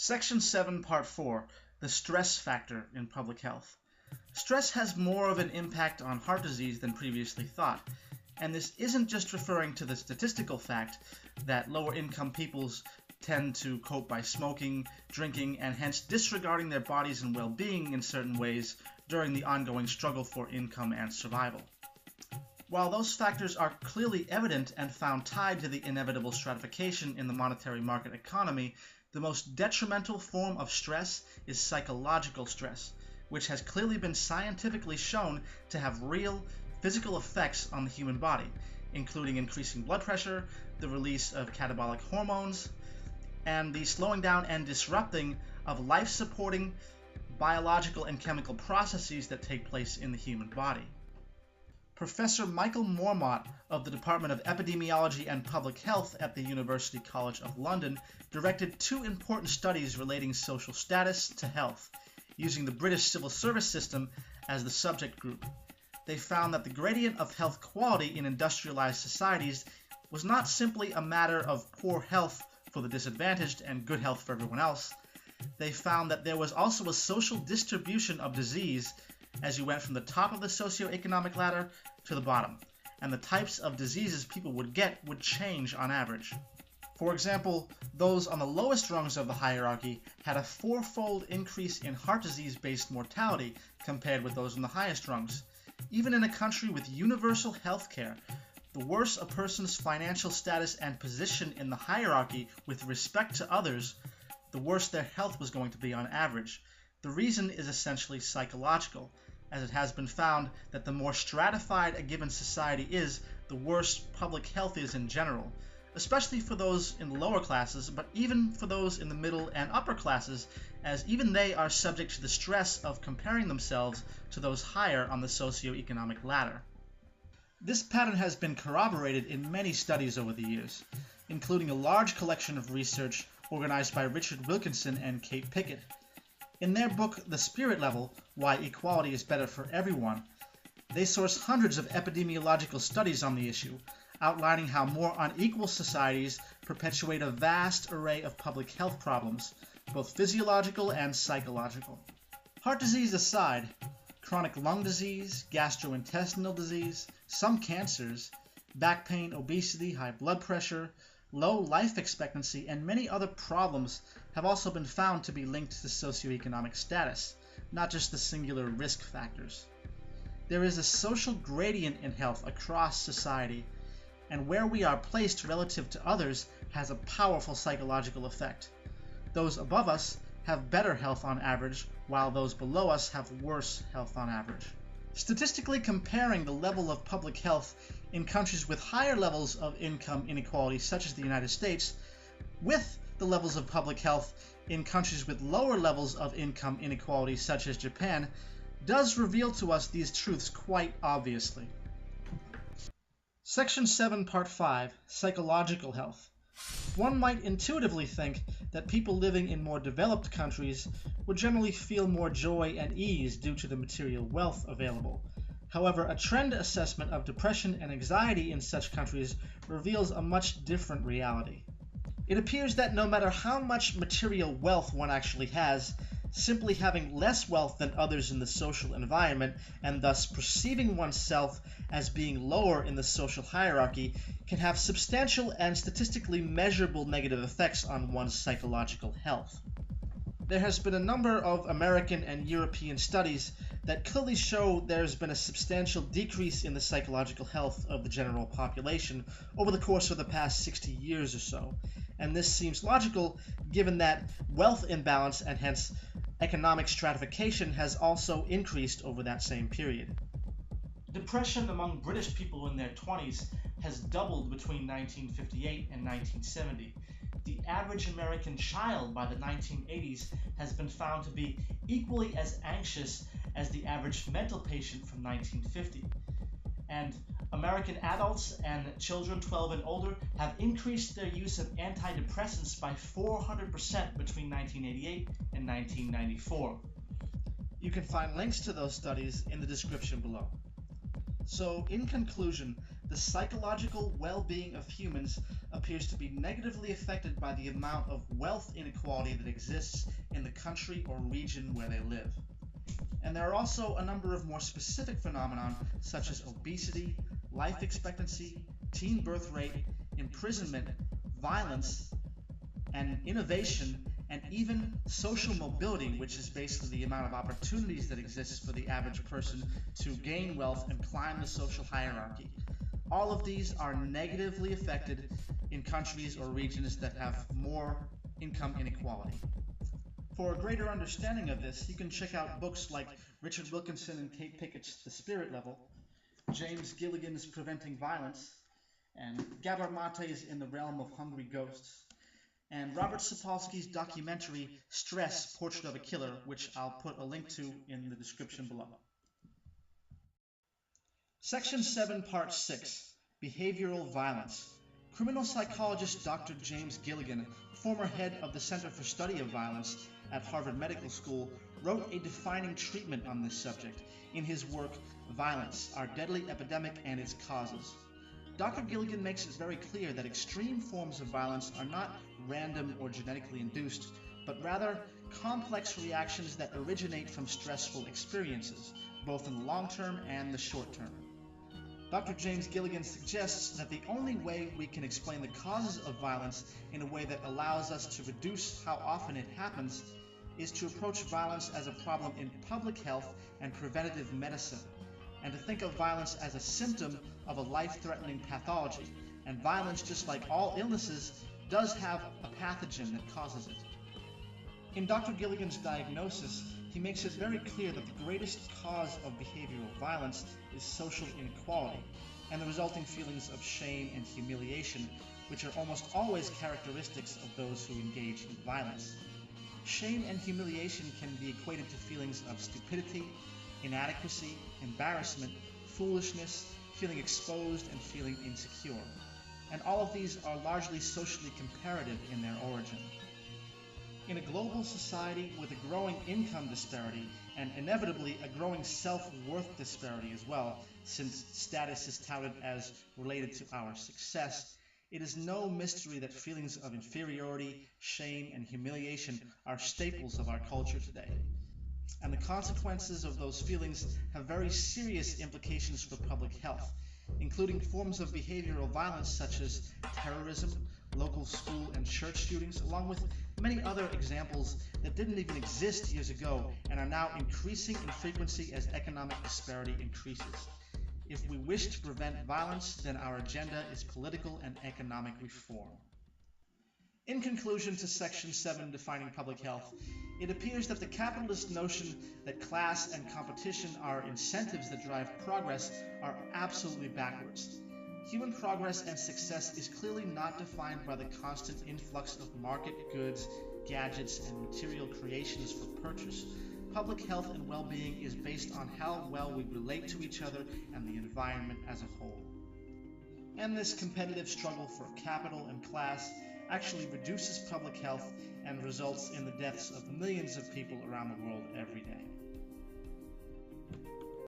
Section 7, Part 4, the stress factor in public health. Stress has more of an impact on heart disease than previously thought, and this isn't just referring to the statistical fact that lower-income peoples tend to cope by smoking, drinking, and hence disregarding their bodies and well-being in certain ways during the ongoing struggle for income and survival. While those factors are clearly evident and found tied to the inevitable stratification in the monetary market economy, the most detrimental form of stress is psychological stress, which has clearly been scientifically shown to have real physical effects on the human body, including increasing blood pressure, the release of catabolic hormones, and the slowing down and disrupting of life-supporting biological and chemical processes that take place in the human body. Professor Michael Mormont of the Department of Epidemiology and Public Health at the University College of London directed two important studies relating social status to health, using the British civil service system as the subject group. They found that the gradient of health quality in industrialized societies was not simply a matter of poor health for the disadvantaged and good health for everyone else. They found that there was also a social distribution of disease as you went from the top of the socioeconomic ladder to the bottom, and the types of diseases people would get would change on average. For example, those on the lowest rungs of the hierarchy had a fourfold increase in heart disease-based mortality compared with those in the highest rungs. Even in a country with universal health care, the worse a person's financial status and position in the hierarchy with respect to others, the worse their health was going to be on average. The reason is essentially psychological, as it has been found that the more stratified a given society is, the worse public health is in general, especially for those in the lower classes, but even for those in the middle and upper classes, as even they are subject to the stress of comparing themselves to those higher on the socioeconomic ladder. This pattern has been corroborated in many studies over the years, including a large collection of research organized by Richard Wilkinson and Kate Pickett. In their book, The Spirit Level, Why Equality is Better for Everyone, they source hundreds of epidemiological studies on the issue, outlining how more unequal societies perpetuate a vast array of public health problems, both physiological and psychological. Heart disease aside, chronic lung disease, gastrointestinal disease, some cancers, back pain, obesity, high blood pressure, low life expectancy, and many other problems have also been found to be linked to socioeconomic status, not just the singular risk factors. There is a social gradient in health across society, and where we are placed relative to others has a powerful psychological effect. Those above us have better health on average, while those below us have worse health on average. Statistically comparing the level of public health in countries with higher levels of income inequality, such as the United States, with the levels of public health in countries with lower levels of income inequality, such as Japan, does reveal to us these truths quite obviously. Section 7, Part 5, Psychological Health. One might intuitively think that people living in more developed countries would generally feel more joy and ease due to the material wealth available. However, a trend assessment of depression and anxiety in such countries reveals a much different reality. It appears that no matter how much material wealth one actually has, simply having less wealth than others in the social environment, and thus perceiving oneself as being lower in the social hierarchy, can have substantial and statistically measurable negative effects on one's psychological health. There has been a number of American and European studies that clearly show there's been a substantial decrease in the psychological health of the general population over the course of the past 60 years or so, and this seems logical given that wealth imbalance and hence economic stratification has also increased over that same period. Depression among British people in their 20s has doubled between 1958 and 1970. The average American child by the 1980s has been found to be equally as anxious as the average mental patient from 1950. And American adults and children 12 and older have increased their use of antidepressants by 400% between 1988 and 1994. You can find links to those studies in the description below. So, in conclusion, the psychological well-being of humans appears to be negatively affected by the amount of wealth inequality that exists in the country or region where they live. And there are also a number of more specific phenomena such as obesity, life expectancy, teen birth rate, imprisonment, violence, and innovation, and even social mobility, which is basically the amount of opportunities that exists for the average person to gain wealth and climb the social hierarchy. All of these are negatively affected in countries or regions that have more income inequality. For a greater understanding of this, you can check out books like Richard Wilkinson and Kate Pickett's The Spirit Level, James Gilligan's Preventing Violence, and Gabor Mate's In the Realm of Hungry Ghosts, and Robert Sapolsky's documentary Stress, Portrait of a Killer, which I'll put a link to in the description below. Section 7, Part 6, Behavioral Violence. Criminal psychologist Dr. James Gilligan, former head of the Center for Study of Violence at Harvard Medical School, wrote a defining treatment on this subject in his work Violence, Our Deadly Epidemic and Its Causes. Dr. Gilligan makes it very clear that extreme forms of violence are not random or genetically induced, but rather complex reactions that originate from stressful experiences, both in the long term and the short term. Dr. James Gilligan suggests that the only way we can explain the causes of violence in a way that allows us to reduce how often it happens is to approach violence as a problem in public health and preventative medicine, and to think of violence as a symptom of a life-threatening pathology. And violence, just like all illnesses, does have a pathogen that causes it. In Dr. Gilligan's diagnosis, he makes it very clear that the greatest cause of behavioral violence is social inequality, and the resulting feelings of shame and humiliation, which are almost always characteristics of those who engage in violence. Shame and humiliation can be equated to feelings of stupidity, inadequacy, embarrassment, foolishness, feeling exposed, and feeling insecure. And all of these are largely socially comparative in their origin. In a global society with a growing income disparity and inevitably a growing self-worth disparity as well, since status is touted as related to our success, it is no mystery that feelings of inferiority, shame, and humiliation are staples of our culture today. And the consequences of those feelings have very serious implications for public health, including forms of behavioral violence such as terrorism, local school and church shootings, along with many other examples that didn't even exist years ago and are now increasing in frequency as economic disparity increases. If we wish to prevent violence, then our agenda is political and economic reform. In conclusion to Section 7, Defining Public Health, it appears that the capitalist notion that class and competition are incentives that drive progress are absolutely backwards. Human progress and success is clearly not defined by the constant influx of market goods, gadgets, and material creations for purchase. Public health and well-being is based on how well we relate to each other and the environment as a whole. And this competitive struggle for capital and class actually reduces public health and results in the deaths of millions of people around the world every day.